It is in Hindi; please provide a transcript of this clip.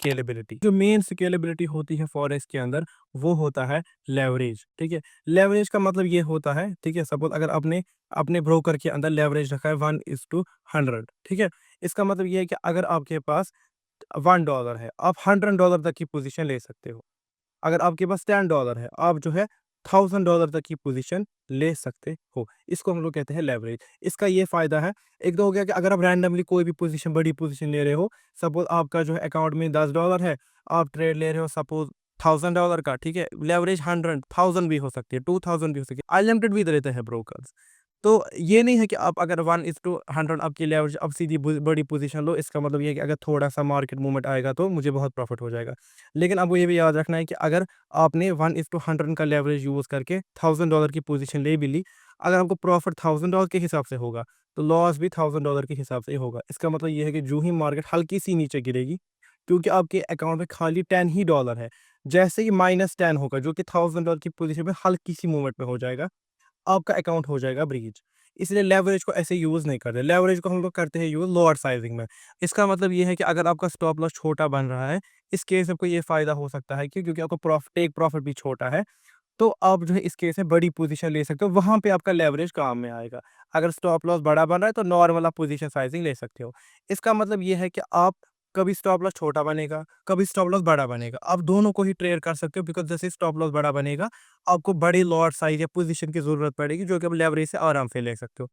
स्केलेबिलिटी। जो मेन स्केलेबिलिटी होती है फॉरेक्स के अंदर वो होता है लेवरेज, ठीक है। लेवरेज का मतलब ये होता है, ठीक है, सपोज अगर आपने अपने ब्रोकर के अंदर लेवरेज रखा है 1:100, ठीक है। इसका मतलब ये है कि अगर आपके पास $1 है, आप $100 तक की पोजीशन ले सकते हो। अगर आपके पास $10 है, आप जो है $1000 तक की पोजीशन ले सकते हो। इसको हम लोग कहते हैं लेवरेज। इसका ये फ़ायदा है, एक तो हो गया कि अगर आप रैंडमली कोई भी पोजीशन, बड़ी पोजीशन ले रहे हो, सपोज़ आपका जो है अकाउंट में $10 है, आप ट्रेड ले रहे हो सपोज़ $1000 का, ठीक है? लेवरेज 100, 1000 भी हो सकती है, 2000 भी हो सकती है, अनलिमिटेड भी दे देते हैं ब्रोकर्स। तो ये नहीं है कि आप अगर 1:100 आपकी लेवरेज, अब सीधी बड़ी पोजीशन लो, इसका मतलब ये है कि अगर थोड़ा-सा मार्केट मूवमेंट आएगा तो मुझे बहुत प्रॉफ़िट हो जाएगा। लेकिन आपको ये भी याद रखना है कि अगर आपने 1:100 का लेवरेज यूज़ करके $1000 की पोजीशन ले भी ली, अगर आपको प्रॉफ़िट $1000 के हिसाब से होगा, तो लॉस भी $1000 के हिसाब से ही होगा। इसका मतलब ये है कि जो ही मार्केट हल्की-सी नीचे गिरेगी, क्योंकि आपके अकाउंट में खाली 10 ही डॉलर है, जैसे ही -10 होगा, जो कि $1000 की पोजीशन में हल्की-सी मूवमेंट में हो जाएगा, आपका अकाउंट हो जाएगा ब्रीच। इसलिए लेवरेज को ऐसे यूज़ नहीं करते। लेवरेज को हम लोग करते हैं यूज़ लोअर साइज़िंग में। इसका मतलब ये है कि अगर आपका स्टॉप लॉस छोटा बन रहा है, इस केस में आपको ये फ़ायदा हो सकता है कि क्योंकि आपका टेक प्रॉफिट भी छोटा है, तो आप जो है इस केस में बड़ी पोज़ीशन ले सकते हो, वहाँ पे आपका लेवरेज काम में आएगा। अगर स्टॉप लॉस बड़ा बन रहा है, तो नॉर्मल आप पोज़ीशन साइज़िंग ले सकते हो। इसका मतलब ये है कि आप कभी स्टॉप लॉस छोटा बनेगा, कभी स्टॉप लॉस बड़ा बनेगा। आप दोनों को ही ट्रेड कर सकते हो, बिकॉज़ जैसे ही स्टॉप लॉस बड़ा बनेगा, आपको बड़ी लॉट साइज़ या पोज़ीशन की ज़रूरत पड़ेगी, जो कि आप लेवरेज से आराम से ले सकते हो।